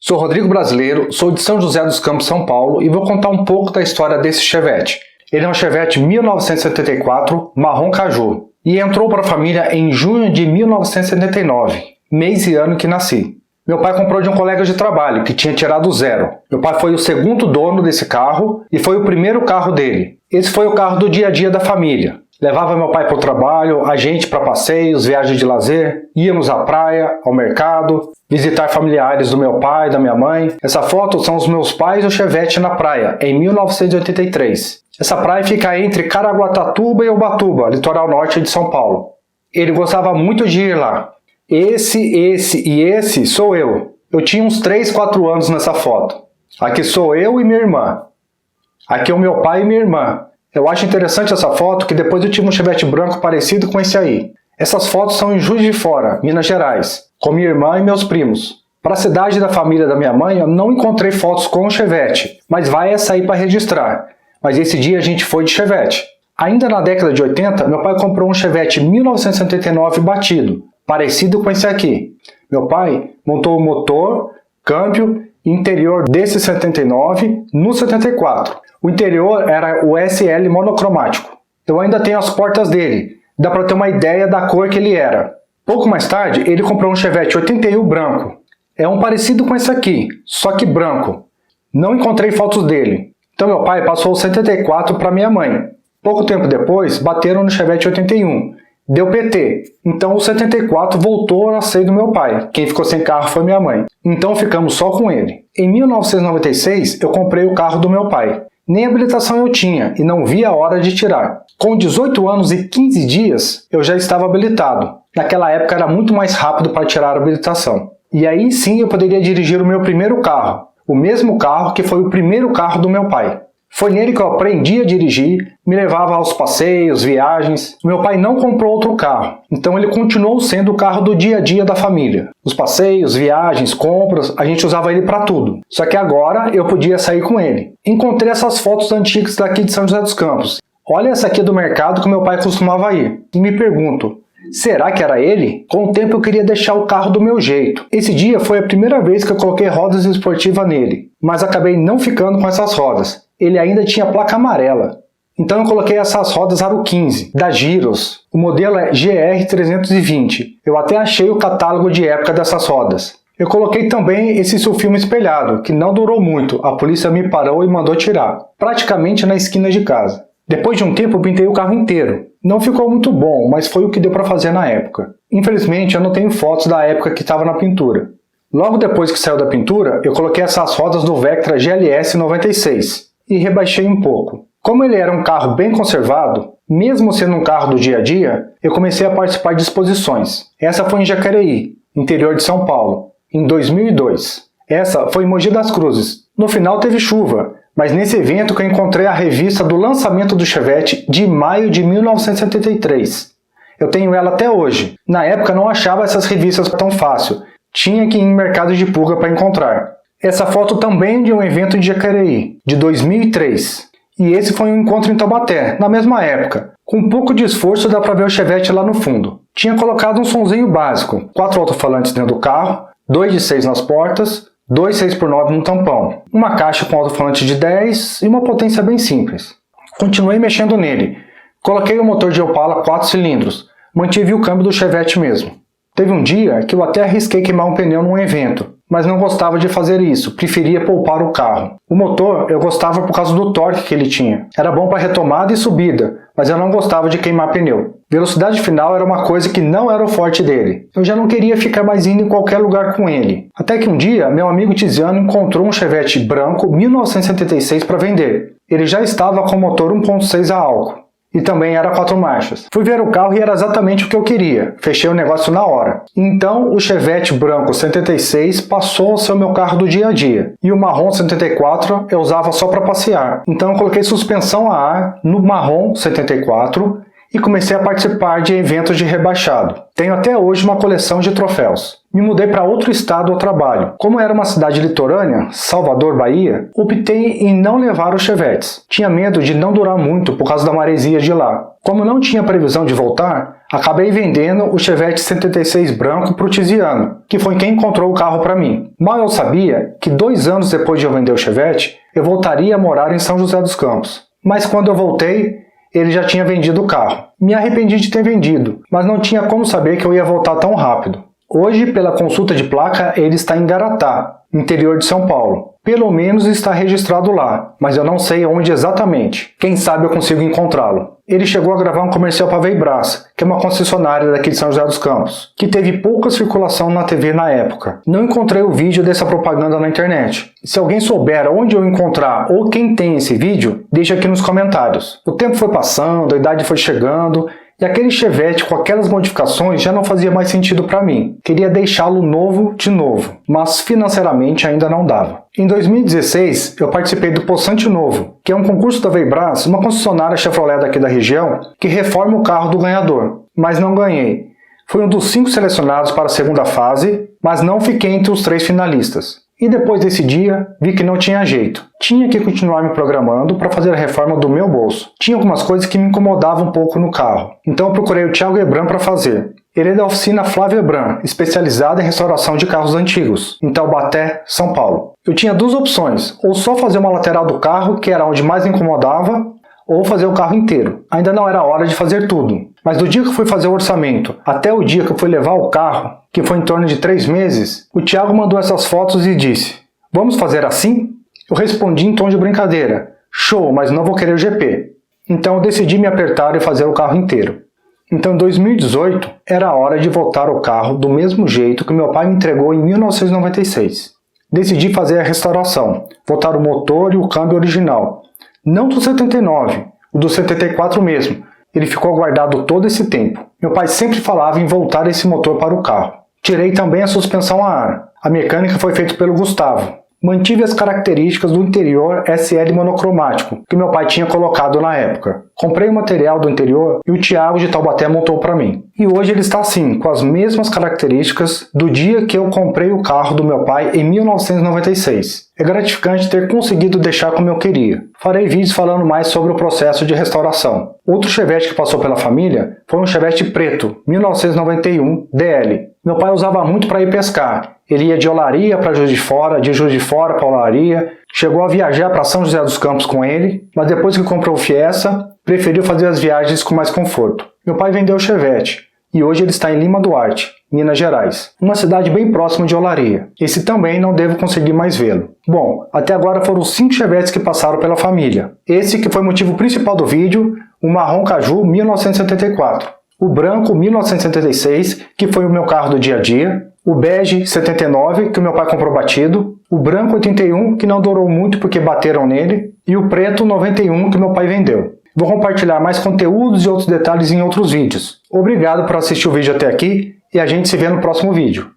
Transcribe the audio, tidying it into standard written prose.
Sou Rodrigo Brasileiro, sou de São José dos Campos, São Paulo e vou contar um pouco da história desse Chevette. Ele é um Chevette 1974 marrom caju e entrou para a família em junho de 1979, mês e ano que nasci. Meu pai comprou de um colega de trabalho que tinha tirado zero. Meu pai foi o segundo dono desse carro e foi o primeiro carro dele. Esse foi o carro do dia a dia da família. Levava meu pai para o trabalho, a gente para passeios, viagens de lazer, íamos à praia, ao mercado, visitar familiares do meu pai e da minha mãe. Essa foto são os meus pais e o Chevette na praia, em 1983. Essa praia fica entre Caraguatatuba e Ubatuba, litoral norte de São Paulo. Ele gostava muito de ir lá. Esse sou eu. Eu tinha uns 3, 4 anos nessa foto. Aqui sou eu e minha irmã. Aqui é o meu pai e minha irmã. Eu acho interessante essa foto que depois eu tive um Chevette branco parecido com esse aí. Essas fotos são em Juiz de Fora, Minas Gerais, com minha irmã e meus primos. Para a cidade da família da minha mãe eu não encontrei fotos com o Chevette, mas vai essa aí para registrar. Mas esse dia a gente foi de Chevette. Ainda na década de 80, meu pai comprou um Chevette 1979 batido, parecido com esse aqui. Meu pai montou o motor, câmbio e interior desse 79 no 74. O interior era o SL monocromático. Eu ainda tenho as portas dele, dá para ter uma ideia da cor que ele era. Pouco mais tarde, ele comprou um Chevette 81 branco. É um parecido com esse aqui, só que branco. Não encontrei fotos dele. Então meu pai passou o 74 para minha mãe. Pouco tempo depois, bateram no Chevette 81. Deu PT. Então o 74 voltou a ser do meu pai. Quem ficou sem carro foi minha mãe. Então ficamos só com ele. Em 1996, eu comprei o carro do meu pai. Nem habilitação eu tinha e não vi a hora de tirar. Com 18 anos e 15 dias, eu já estava habilitado. Naquela época era muito mais rápido para tirar a habilitação. E aí sim eu poderia dirigir o meu primeiro carro. O mesmo carro que foi o primeiro carro do meu pai. Foi nele que eu aprendi a dirigir, me levava aos passeios, viagens. Meu pai não comprou outro carro, então ele continuou sendo o carro do dia a dia da família. Os passeios, viagens, compras, a gente usava ele para tudo. Só que agora eu podia sair com ele. Encontrei essas fotos antigas daqui de São José dos Campos. Olha essa aqui do mercado que meu pai costumava ir. E me pergunto, será que era ele? Com o tempo eu queria deixar o carro do meu jeito. Esse dia foi a primeira vez que eu coloquei rodas esportivas nele, mas acabei não ficando com essas rodas. Ele ainda tinha placa amarela. Então eu coloquei essas rodas Aro 15, da Gyros. O modelo é GR320. Eu até achei o catálogo de época dessas rodas. Eu coloquei também esse sulfilme espelhado, que não durou muito. A polícia me parou e mandou tirar, praticamente na esquina de casa. Depois de um tempo eu pintei o carro inteiro. Não ficou muito bom, mas foi o que deu para fazer na época. Infelizmente eu não tenho fotos da época que estava na pintura. Logo depois que saiu da pintura, eu coloquei essas rodas do Vectra GLS 96 e rebaixei um pouco. Como ele era um carro bem conservado, mesmo sendo um carro do dia a dia, eu comecei a participar de exposições. Essa foi em Jacareí, interior de São Paulo, em 2002. Essa foi em Mogi das Cruzes. No final teve chuva, mas nesse evento que eu encontrei a revista do lançamento do Chevette de maio de 1973. Eu tenho ela até hoje. Na época não achava essas revistas tão fácil. Tinha que ir em mercado de pulga para encontrar. Essa foto também é de um evento de Jacareí, de 2003. E esse foi um encontro em Taubaté, na mesma época. Com um pouco de esforço dá para ver o Chevette lá no fundo. Tinha colocado um sonzinho básico, 4 alto-falantes dentro do carro, 2 de 6 nas portas, 2 6x9 no tampão, uma caixa com alto-falante de 10 e uma potência bem simples. Continuei mexendo nele. Coloquei o motor de Opala 4 cilindros, mantive o câmbio do Chevette mesmo. Teve um dia que eu até arrisquei queimar um pneu num evento, mas não gostava de fazer isso, preferia poupar o carro. O motor eu gostava por causa do torque que ele tinha. Era bom para retomada e subida, mas eu não gostava de queimar pneu. Velocidade final era uma coisa que não era o forte dele. Eu já não queria ficar mais indo em qualquer lugar com ele. Até que um dia, meu amigo Tiziano encontrou um Chevette branco 1976 para vender. Ele já estava com motor 1.6 a álcool. E também era 4 marchas. Fui ver o carro e era exatamente o que eu queria. Fechei o negócio na hora. Então o Chevette branco 76 passou a ser o meu carro do dia a dia. E o marrom 74 eu usava só para passear. Então eu coloquei suspensão a ar no marrom 74 e comecei a participar de eventos de rebaixado. Tenho até hoje uma coleção de troféus. Me mudei para outro estado ao trabalho. Como era uma cidade litorânea, Salvador, Bahia, optei em não levar os Chevettes. Tinha medo de não durar muito por causa da maresia de lá. Como não tinha previsão de voltar, Acabei vendendo o Chevette 76 branco para o Tiziano, que foi quem encontrou o carro para mim. Mal eu sabia que 2 anos depois de eu vender o Chevette, eu voltaria a morar em São José dos Campos. Mas quando eu voltei, ele já tinha vendido o carro. Me arrependi de ter vendido, mas não tinha como saber que eu ia voltar tão rápido. Hoje, pela consulta de placa, ele está em Garatá, interior de São Paulo. Pelo menos está registrado lá, mas eu não sei onde exatamente. Quem sabe eu consigo encontrá-lo. Ele chegou a gravar um comercial para a Veibras, que é uma concessionária daqui de São José dos Campos, que teve pouca circulação na TV na época. Não encontrei o vídeo dessa propaganda na internet. Se alguém souber onde eu encontrar ou quem tem esse vídeo, deixa aqui nos comentários. O tempo foi passando, a idade foi chegando, e aquele Chevette com aquelas modificações já não fazia mais sentido para mim. Queria deixá-lo novo de novo, mas financeiramente ainda não dava. Em 2016, eu participei do Poçante Novo, que é um concurso da Veibras, uma concessionária Chevrolet daqui da região, que reforma o carro do ganhador. Mas não ganhei. Fui um dos 5 selecionados para a segunda fase, mas não fiquei entre os 3 finalistas. E depois desse dia, vi que não tinha jeito. Tinha que continuar me programando para fazer a reforma do meu bolso. Tinha algumas coisas que me incomodavam um pouco no carro. Então eu procurei o Thiago Ebran para fazer. Ele é da oficina Flávio Ebran, especializada em restauração de carros antigos, em Taubaté, São Paulo. Eu tinha 2 opções, ou só fazer uma lateral do carro, que era onde mais me incomodava, ou fazer o carro inteiro. Ainda não era hora de fazer tudo. Mas do dia que eu fui fazer o orçamento até o dia que eu fui levar o carro, que foi em torno de 3 meses, o Thiago mandou essas fotos e disse: "Vamos fazer assim?" Eu respondi em tom de brincadeira: "Show, mas não vou querer o GP." Então eu decidi me apertar e fazer o carro inteiro. Então em 2018 era a hora de voltar o carro do mesmo jeito que meu pai me entregou em 1996. Decidi fazer a restauração, voltar o motor e o câmbio original. Não do 79, o do 74 mesmo. Ele ficou guardado todo esse tempo. Meu pai sempre falava em voltar esse motor para o carro. Tirei também a suspensão a ar. A mecânica foi feita pelo Gustavo. Mantive as características do interior SL monocromático, que meu pai tinha colocado na época. Comprei o material do interior e o Thiago de Taubaté montou para mim. E hoje ele está assim, com as mesmas características do dia que eu comprei o carro do meu pai em 1996. É gratificante ter conseguido deixar como eu queria. Farei vídeos falando mais sobre o processo de restauração. Outro Chevette que passou pela família foi um Chevette preto, 1991 DL. Meu pai usava muito para ir pescar. Ele ia de Olaria para Juiz de Fora, de Juiz de Fora para Olaria. Chegou a viajar para São José dos Campos com ele, mas depois que comprou o Fiesta, preferiu fazer as viagens com mais conforto. Meu pai vendeu o Chevette e hoje ele está em Lima Duarte, Minas Gerais, uma cidade bem próxima de Olaria. Esse também não devo conseguir mais vê-lo. Bom, até agora foram 5 Chevettes que passaram pela família. Esse que foi o motivo principal do vídeo, o marrom Caju 1974. O branco 1976, que foi o meu carro do dia a dia. O bege 79, que o meu pai comprou batido. O branco 81, que não durou muito porque bateram nele. E o preto 91, que meu pai vendeu. Vou compartilhar mais conteúdos e outros detalhes em outros vídeos. Obrigado por assistir o vídeo até aqui e a gente se vê no próximo vídeo.